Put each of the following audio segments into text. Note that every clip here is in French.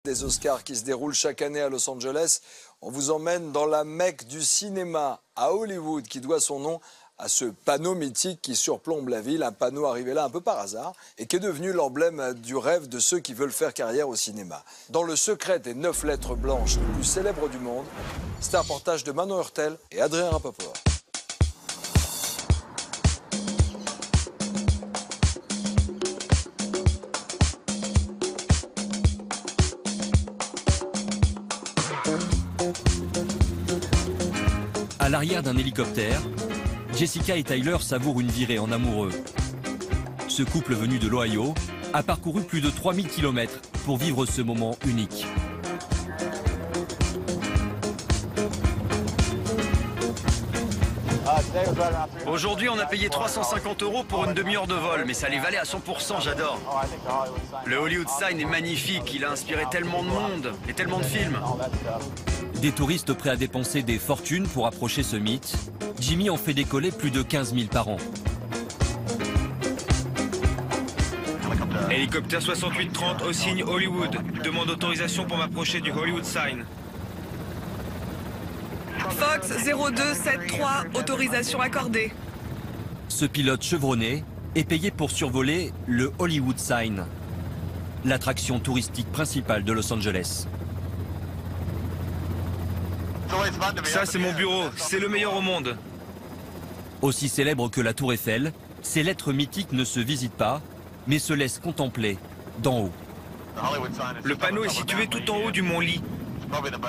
Des Oscars qui se déroulent chaque année à Los Angeles. On vous emmène dans la Mecque du cinéma à Hollywood qui doit son nom à ce panneau mythique qui surplombe la ville, un panneau arrivé là un peu par hasard et qui est devenu l'emblème du rêve de ceux qui veulent faire carrière au cinéma. Dans le secret des 9 lettres blanches les plus célèbres du monde, c'est un reportage de Manon Hurtel et Adrien Rapaport. À l'arrière d'un hélicoptère, Jessica et Tyler savourent une virée en amoureux. Ce couple venu de l'Ohio a parcouru plus de 3000 km pour vivre ce moment unique. Aujourd'hui, on a payé 350 € pour une demi-heure de vol, mais ça les valait à 100%, j'adore. Le Hollywood Sign est magnifique, il a inspiré tellement de monde et tellement de films. Des touristes prêts à dépenser des fortunes pour approcher ce mythe, Jimmy en fait décoller plus de 15 000 par an. Hélicoptère 6830 au signe Hollywood. Demande d'autorisation pour m'approcher du Hollywood Sign. Fox 0273, autorisation accordée. Ce pilote chevronné est payé pour survoler le Hollywood Sign, l'attraction touristique principale de Los Angeles. Ça, c'est mon bureau, c'est le meilleur au monde. Aussi célèbre que la Tour Eiffel, ces lettres mythiques ne se visitent pas, mais se laissent contempler d'en haut. Le panneau est situé tout en haut du mont Lee.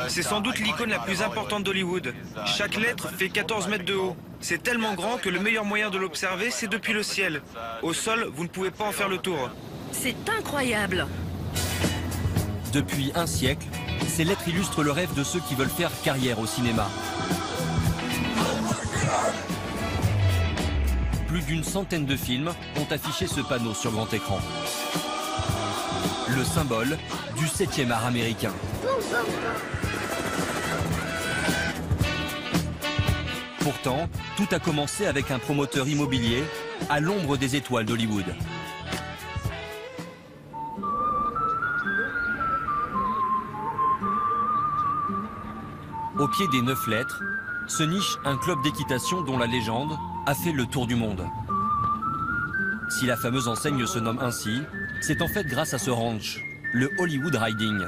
C'est sans doute l'icône la plus importante d'Hollywood. Chaque lettre fait 14 mètres de haut. C'est tellement grand que le meilleur moyen de l'observer, c'est depuis le ciel. Au sol, vous ne pouvez pas en faire le tour. C'est incroyable. Depuis un siècle, ces lettres illustrent le rêve de ceux qui veulent faire carrière au cinéma. Plus d'une centaine de films ont affiché ce panneau sur grand écran. Le symbole du 7e art américain. Pourtant, tout a commencé avec un promoteur immobilier à l'ombre des étoiles d'Hollywood. Au pied des 9 lettres, se niche un club d'équitation dont la légende a fait le tour du monde. Si la fameuse enseigne se nomme ainsi, c'est en fait grâce à ce ranch, le Hollywood Riding.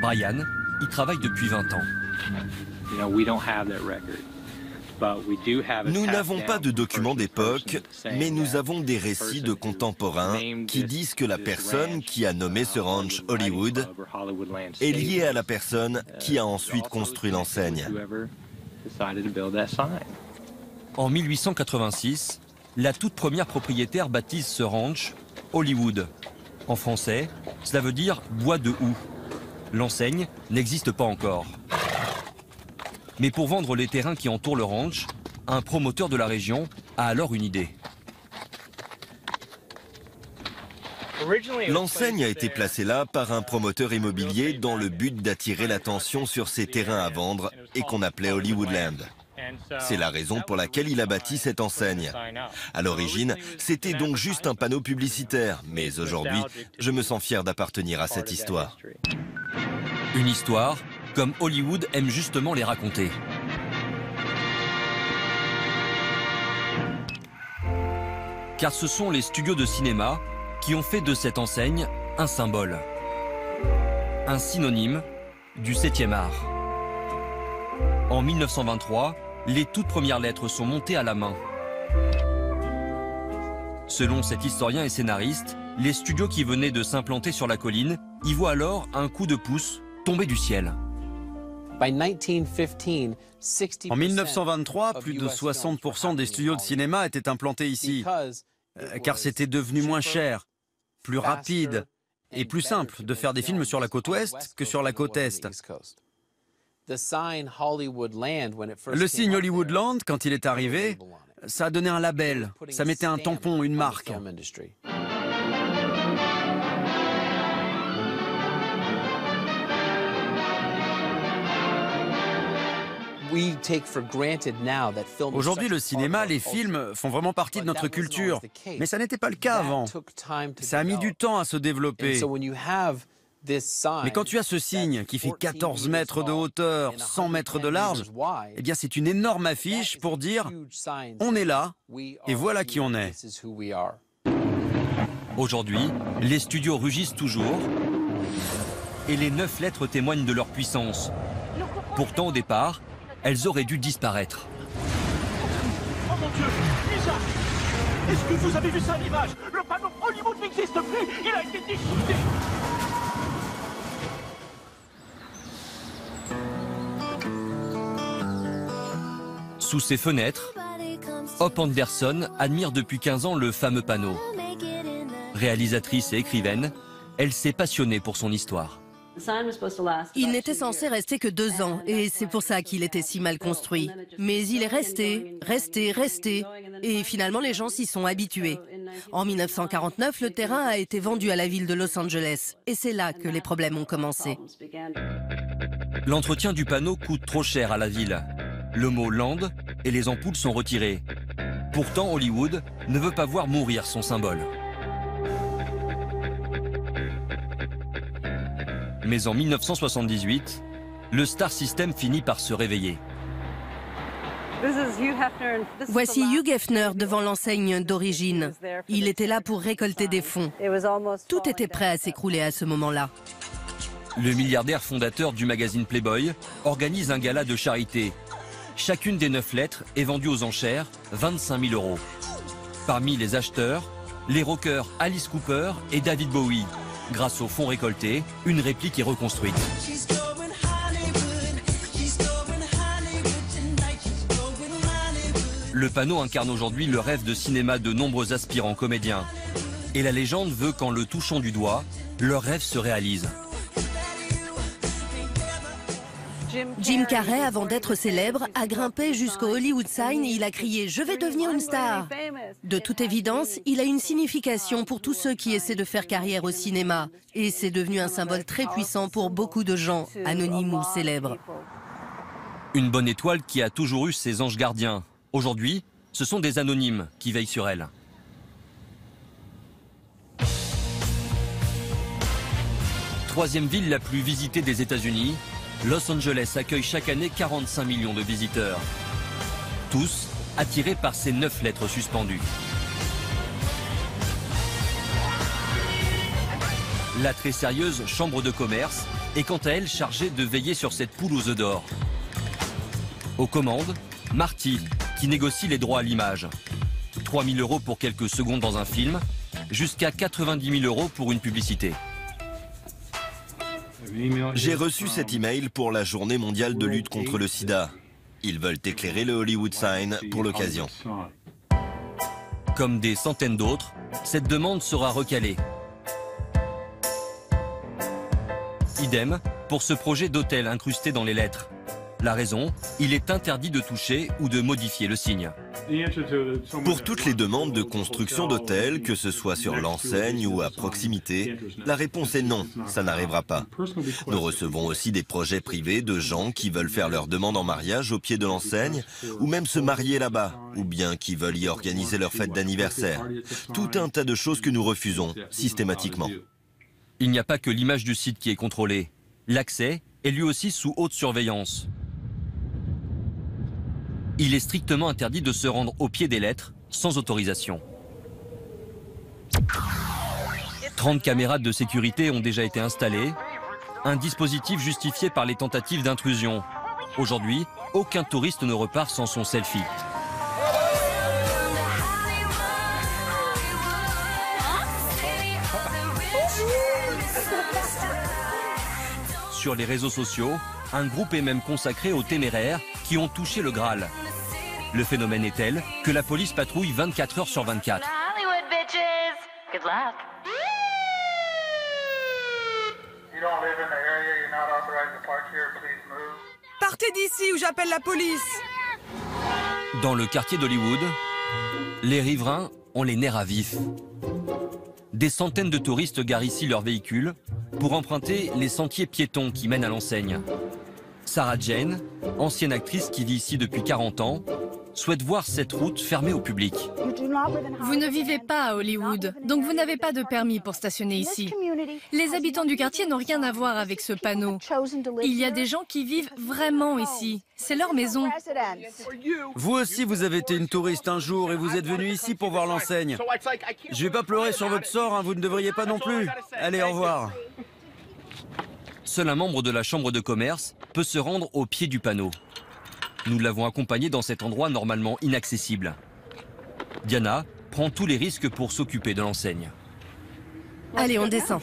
Brian y travaille depuis 20 ans. Nous n'avons pas de documents d'époque, mais nous avons des récits de contemporains qui disent que la personne qui a nommé ce ranch Hollywood est liée à la personne qui a ensuite construit l'enseigne. En 1886, la toute première propriétaire baptise ce ranch Hollywood. En français, cela veut dire bois de houx. L'enseigne n'existe pas encore. Mais pour vendre les terrains qui entourent le ranch, un promoteur de la région a alors une idée. L'enseigne a été placée là par un promoteur immobilier dans le but d'attirer l'attention sur ses terrains à vendre et qu'on appelait Hollywoodland. C'est la raison pour laquelle il a bâti cette enseigne. À l'origine, c'était donc juste un panneau publicitaire, mais aujourd'hui, je me sens fier d'appartenir à cette histoire. Une histoire comme Hollywood aime justement les raconter. Car ce sont les studios de cinéma qui ont fait de cette enseigne un symbole. Un synonyme du 7e art. En 1923, les toutes premières lettres sont montées à la main. Selon cet historien et scénariste, les studios qui venaient de s'implanter sur la colline y voient alors un coup de pouce tomber du ciel. En 1923, plus de 60% des studios de cinéma étaient implantés ici, car c'était devenu moins cher, plus rapide et plus simple de faire des films sur la côte ouest que sur la côte est. Le signe Hollywoodland, quand il est arrivé, ça a donné un label, ça mettait un tampon, une marque. Aujourd'hui, le cinéma, les films font vraiment partie de notre culture. Mais ça n'était pas le cas avant. Ça a mis du temps à se développer. Mais quand tu as ce signe qui fait 14 mètres de hauteur, 100 mètres de large, eh bien c'est une énorme affiche pour dire « on est là et voilà qui on est ». Aujourd'hui, les studios rugissent toujours et les 9 lettres témoignent de leur puissance. Pourtant, au départ, elles auraient dû disparaître. Oh mon Dieu, Lisa! Est-ce que vous avez vu ça à l'image? Le panneau Hollywood n'existe plus, il a été détruit. Sous ses fenêtres, Hop Anderson admire depuis 15 ans le fameux panneau. Réalisatrice et écrivaine, elle s'est passionnée pour son histoire. Il n'était censé rester que 2 ans et c'est pour ça qu'il était si mal construit. Mais il est resté. Et finalement les gens s'y sont habitués. En 1949, le terrain a été vendu à la ville de Los Angeles et c'est là que les problèmes ont commencé. L'entretien du panneau coûte trop cher à la ville. Le mot « land » et les ampoules sont retirés. Pourtant, Hollywood ne veut pas voir mourir son symbole. Mais en 1978, le Star System finit par se réveiller. Voici Hugh Hefner devant l'enseigne d'origine. Il était là pour récolter des fonds. Tout était prêt à s'écrouler à ce moment-là. Le milliardaire fondateur du magazine Playboy organise un gala de charité. Chacune des 9 lettres est vendue aux enchères 25 000 €. Parmi les acheteurs, les rockers Alice Cooper et David Bowie. Grâce aux fonds récoltés, une réplique est reconstruite. Le panneau incarne aujourd'hui le rêve de cinéma de nombreux aspirants comédiens. Et la légende veut qu'en le touchant du doigt, leur rêve se réalise. Jim Carrey, avant d'être célèbre, a grimpé jusqu'au Hollywood Sign et il a crié « Je vais devenir une star ». De toute évidence, il a une signification pour tous ceux qui essaient de faire carrière au cinéma. Et c'est devenu un symbole très puissant pour beaucoup de gens, anonymes ou célèbres. Une bonne étoile qui a toujours eu ses anges gardiens. Aujourd'hui, ce sont des anonymes qui veillent sur elle. Troisième ville la plus visitée des États-Unis, Los Angeles accueille chaque année 45 millions de visiteurs. Tous attirés par ces 9 lettres suspendues. La très sérieuse chambre de commerce est quant à elle chargée de veiller sur cette poule aux œufs d'or. Aux commandes, Marty, qui négocie les droits à l'image. 3 000 € pour quelques secondes dans un film, jusqu'à 90 000 € pour une publicité. J'ai reçu cet email pour la journée mondiale de lutte contre le sida. Ils veulent éclairer le Hollywood Sign pour l'occasion. Comme des centaines d'autres, cette demande sera recalée. Idem pour ce projet d'hôtel incrusté dans les lettres. La raison, il est interdit de toucher ou de modifier le signe. Pour toutes les demandes de construction d'hôtels, que ce soit sur l'enseigne ou à proximité, la réponse est non, ça n'arrivera pas. Nous recevons aussi des projets privés de gens qui veulent faire leur demande en mariage au pied de l'enseigne, ou même se marier là-bas, ou bien qui veulent y organiser leur fête d'anniversaire. Tout un tas de choses que nous refusons, systématiquement. Il n'y a pas que l'image du site qui est contrôlée. L'accès est lui aussi sous haute surveillance. Il est strictement interdit de se rendre au pied des lettres sans autorisation. 30 caméras de sécurité ont déjà été installées, un dispositif justifié par les tentatives d'intrusion. Aujourd'hui, aucun touriste ne repart sans son selfie. Sur les réseaux sociaux, un groupe est même consacré aux téméraires qui ont touché le Graal. Le phénomène est tel que la police patrouille 24 heures sur 24. Partez d'ici ou j'appelle la police. Dans le quartier d'Hollywood, les riverains ont les nerfs à vif. Des centaines de touristes garent ici leurs véhicules pour emprunter les sentiers piétons qui mènent à l'enseigne. Sarah Jane, ancienne actrice qui vit ici depuis 40 ans, souhaite voir cette route fermée au public. Vous ne vivez pas à Hollywood, donc vous n'avez pas de permis pour stationner ici. Les habitants du quartier n'ont rien à voir avec ce panneau. Il y a des gens qui vivent vraiment ici. C'est leur maison. Vous aussi, vous avez été une touriste un jour et vous êtes venu ici pour voir l'enseigne. Je vais pas pleurer sur votre sort, hein, vous ne devriez pas non plus. Allez, au revoir. Seul un membre de la chambre de commerce peut se rendre au pied du panneau. Nous l'avons accompagné dans cet endroit normalement inaccessible. Diana prend tous les risques pour s'occuper de l'enseigne. Allez, on descend.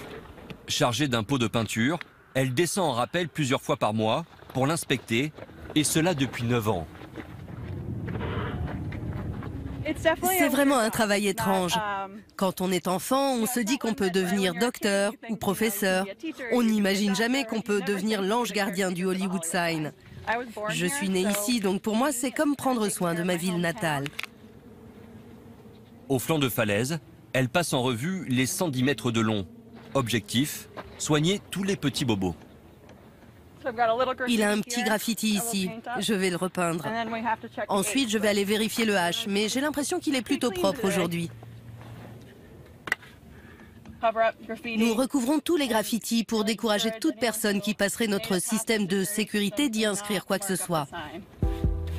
Chargée d'un pot de peinture, elle descend en rappel plusieurs fois par mois pour l'inspecter, et cela depuis 9 ans. C'est vraiment un travail étrange. Quand on est enfant, on se dit qu'on peut devenir docteur ou professeur. On n'imagine jamais qu'on peut devenir l'ange gardien du Hollywood Sign. Je suis née ici, donc pour moi, c'est comme prendre soin de ma ville natale. Au flanc de falaise, elle passe en revue les 110 mètres de long. Objectif, soigner tous les petits bobos. Il a un petit graffiti ici. Je vais le repeindre. Ensuite, je vais aller vérifier le H, mais j'ai l'impression qu'il est plutôt propre aujourd'hui. Nous recouvrons tous les graffitis pour décourager toute personne qui passerait notre système de sécurité d'y inscrire quoi que ce soit.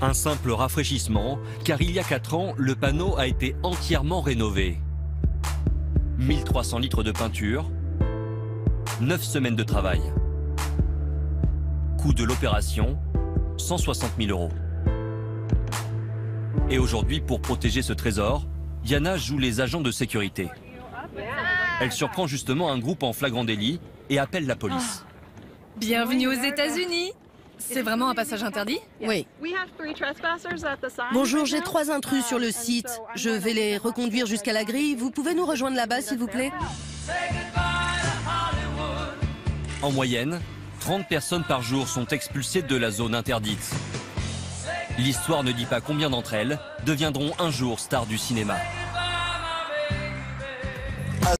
Un simple rafraîchissement, car il y a 4 ans, le panneau a été entièrement rénové. 1300 litres de peinture, 9 semaines de travail. Coût de l'opération, 160 000 €. Et aujourd'hui, pour protéger ce trésor, Diana joue les agents de sécurité. Elle surprend justement un groupe en flagrant délit et appelle la police. Bienvenue aux États-Unis. C'est vraiment un passage interdit? Oui. Bonjour, j'ai 3 intrus sur le site. Je vais les reconduire jusqu'à la grille. Vous pouvez nous rejoindre là-bas, s'il vous plaît? En moyenne, 30 personnes par jour sont expulsées de la zone interdite. L'histoire ne dit pas combien d'entre elles deviendront un jour stars du cinéma.